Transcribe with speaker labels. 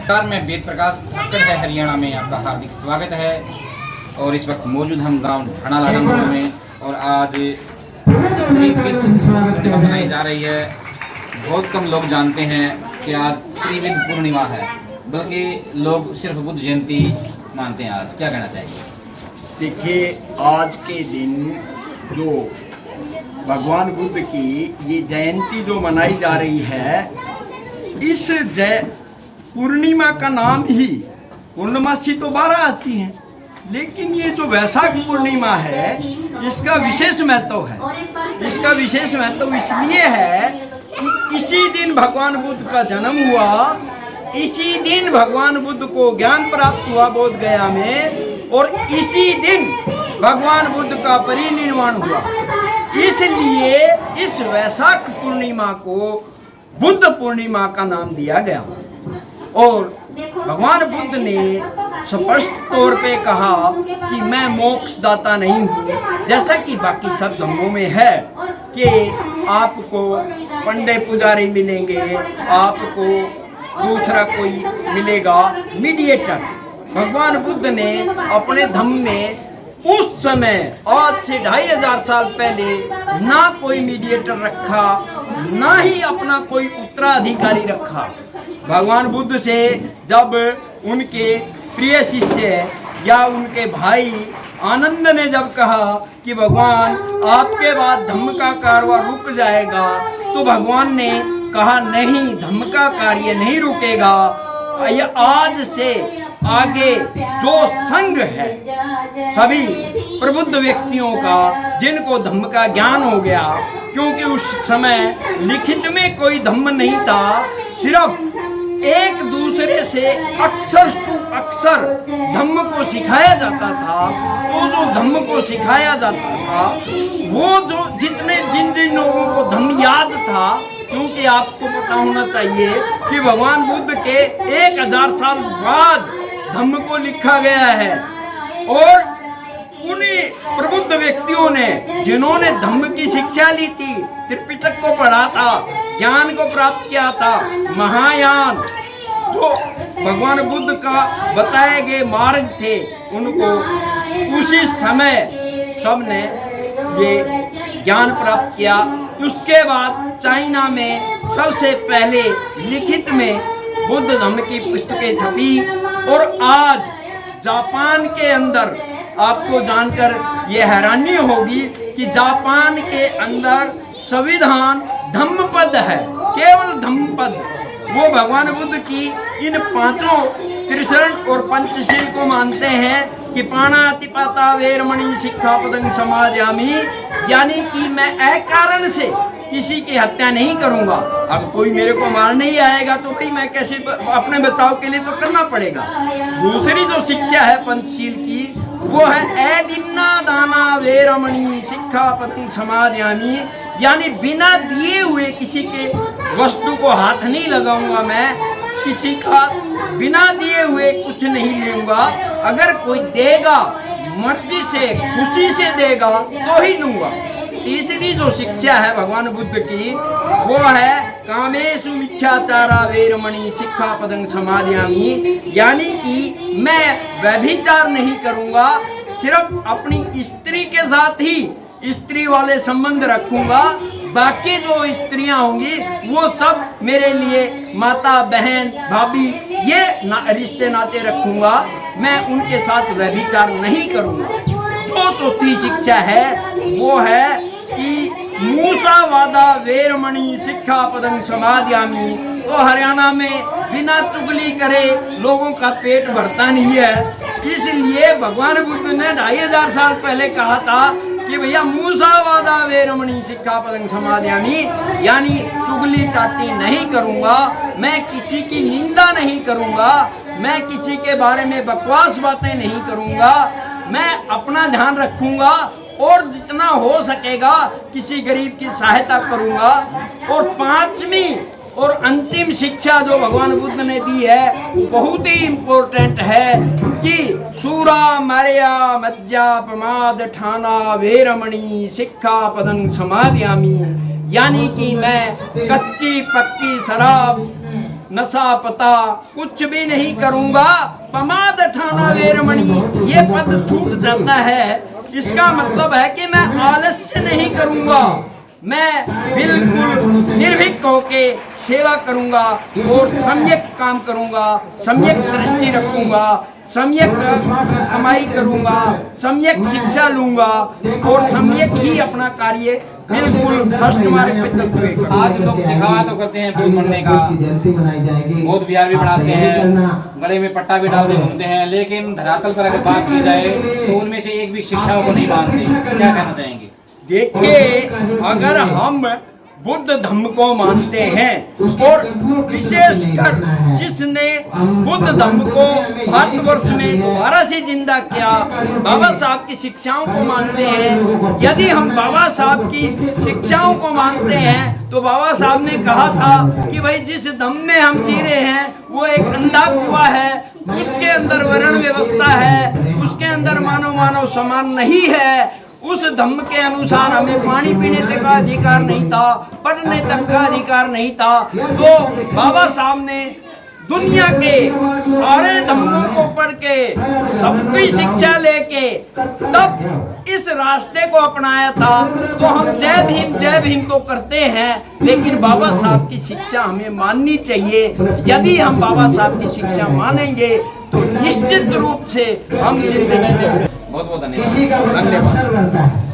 Speaker 1: नमस्कार, मैं वेद प्रकाश ठाकर है हरियाणा में आपका हार्दिक स्वागत है। और इस वक्त मौजूद हम गांव ढाणा लाडनपुर में और आज मनाई जा रही है। बहुत कम लोग जानते हैं कि आज त्रिविध पूर्णिमा है, बल्कि लोग सिर्फ बुद्ध जयंती मानते हैं। आज क्या कहना चाहिए?
Speaker 2: देखिए, आज के दिन जो भगवान बुद्ध की ये जयंती जो मनाई जा रही है, इस पूर्णिमा का नाम ही, पूर्णमासी तो 12 आती हैं, लेकिन ये जो वैशाख पूर्णिमा है इसका विशेष महत्व है। इसका विशेष महत्व इसलिए है कि इसी दिन भगवान बुद्ध का जन्म हुआ, इसी दिन भगवान बुद्ध को ज्ञान प्राप्त हुआ बोध गया में, और इसी दिन भगवान बुद्ध का परिनिर्वाण हुआ। इसलिए इस वैशाख पूर्णिमा को बुद्ध पूर्णिमा का नाम दिया गया। और भगवान बुद्ध ने स्पष्ट तौर पे कहा कि मैं मोक्षदाता नहीं हूँ, जैसा कि बाकी सब धर्मों में है कि आपको पंडित पुजारी मिलेंगे, आपको दूसरा कोई मिलेगा मीडिएटर। भगवान बुद्ध ने अपने धम्म में उस समय, आज से 2500 साल पहले, ना कोई मीडिएटर रखा, ना ही अपना कोई उत्तराधिकारी रखा। भगवान बुद्ध से जब उनके प्रिय शिष्य या उनके भाई आनंद ने जब कहा कि भगवान आपके बाद धम्म का कारवां रुक जाएगा, तो भगवान ने कहा नहीं, धम्म का कार्य नहीं रुकेगा। आज से आगे जो संघ है सभी प्रबुद्ध व्यक्तियों का, जिनको धम्म का ज्ञान हो गया, क्योंकि उस समय लिखित में कोई धम्म नहीं था, सिर्फ एक दूसरे से अक्षर टू अक्षर धम्म को सिखाया जाता था। तो जो धम्म को सिखाया जाता था, वो जो जिन लोगों को धम्म याद था, क्योंकि आपको पता होना चाहिए कि भगवान बुद्ध के 1000 साल बाद धम्म को लिखा गया है। और उन्हीं प्रबुद्ध व्यक्तियों ने, जिन्होंने धम्म की शिक्षा ली थी, त्रिपिटक को पढ़ा था, ज्ञान को प्राप्त किया था, महायान जो भगवान बुद्ध का बताए गए मार्ग थे, उनको उसी समय सबने ये ज्ञान प्राप्त किया। उसके बाद चाइना में सबसे पहले लिखित में बुद्ध धम्म की पुस्तकें छपी। और आज जापान के अंदर, आपको जानकर ये हैरानी होगी कि जापान के अंदर संविधान धम्मपद है, केवल धम्मपद। वो भगवान बुद्ध की इन 5 त्रिशरण और पंचशील को मानते हैं कि पाणातिपाता वेरमणि सिक्खापदं समादयामि, यानी कि मैं अकारण से किसी की हत्या नहीं करूंगा। अब कोई मेरे को मारने ही आएगा तो भाई मैं कैसे, अपने बचाव के लिए तो करना पड़ेगा। दूसरी जो शिक्षा है पंचशील की, वो है अदिन्ना दाना वेरमणि सिक्खापदं समादयामि, यानी बिना दिए हुए किसी के वस्तु को हाथ नहीं लगाऊंगा। मैं किसी का बिना दिए हुए कुछ नहीं लूंगा। अगर कोई देगा, मर्जी से, खुशी से देगा तो ही लूंगा। तीसरी जो शिक्षा है भगवान बुद्ध की, वो है कामेषु मिच्छाचारा वेरमणि सिक्खापदं समादयामि, यानी कि मैं व्यभिचार नहीं करूंगा, सिर्फ अपनी स्त्री के साथ ही स्त्री वाले संबंध रखूंगा। बाकी जो स्त्रियां होंगी वो सब मेरे लिए माता, बहन, भाभी, ये रिश्ते नाते रखूंगा, मैं उनके साथ व्यभिचार नहीं करूंगा। जो चौथी शिक्षा है वो है कि मूसावादा वेरमणि सिक्खापदं समादयामि। तो हरियाणा में बिना चुगली करे लोगों का पेट भरता नहीं है, इसलिए भगवान बुद्ध ने 2500 साल पहले कहा था कि भैया मूसावादा वेरमणि सिक्खापदं समादयामि, यानी चुगली चाटी नहीं करूंगा, मैं किसी की निंदा नहीं करूंगा, मैं किसी के बारे में बकवास बातें नहीं करूंगा, मैं अपना ध्यान रखूंगा और जितना हो सकेगा किसी गरीब की सहायता करूंगा। और 5वीं और अंतिम शिक्षा जो भगवान बुद्ध ने दी है बहुत ही इम्पोर्टेंट है कि सूरा मर्या मज्जापमाद ठाना वेरमणि सिक्खापदं समादयामि, यानी कि मैं कच्ची पक्की शराब नशा पता कुछ भी नहीं करूंगा, प्रमाद ठाना वेरमणि ये पद छूट जाता है। इसका मतलब है कि मैं आलस्य नहीं करूंगा, मैं बिल्कुल निर्भीक होके सेवा करूंगा और सम्यक काम करूंगा, सम्यक दृष्टि रखूंगा, सम्यक कमाई करूंगा, सम्यक शिक्षा लूंगा और सम्यक ही अपना कार्य बिल्कुल फर्स्ट मार्ग पे चलते हुए करूंगा।
Speaker 1: आज लोग दिखावा तो करते हैं बौद्ध बनने का, बौद्ध विहार भी बनाते हैं, गले में पट्टा भी डालते घूमते हैं, लेकिन धरातल पर अगर बात की जाए तो उनमें से एक भी शिक्षाओं को नहीं मानते। क्या कहना चाहेंगे?
Speaker 2: देखिए, अगर हम बुद्ध धम्म को मानते हैं और विशेषकर जिसने बुद्ध धम्म को भारतवर्ष में दोबारा से जिंदा किया, बाबा साहब की शिक्षाओं को मानते हैं। यदि हम बाबा साहब की शिक्षाओं को मानते हैं तो बाबा साहब ने कहा था कि भाई जिस धम्म में हम जी रहे हैं वो एक अंधा कुआं है, उसके अंदर वर्ण व्यवस्था है, उसके अंदर मानव समान नहीं है। उस धम्म के अनुसार हमें पानी पीने तक का अधिकार नहीं था, पढ़ने तक का अधिकार नहीं था। तो बाबा साहब ने दुनिया के सारे धम्मों को पढ़ के सबकी शिक्षा लेके तब इस रास्ते को अपनाया था। तो हम जय भीम तो करते हैं, लेकिन बाबा साहब की शिक्षा हमें माननी चाहिए। यदि हम बाबा साहब की शिक्षा मानेंगे तो निश्चित रूप से हम जिंदगी में
Speaker 1: बहुत बहुत धन्यवाद।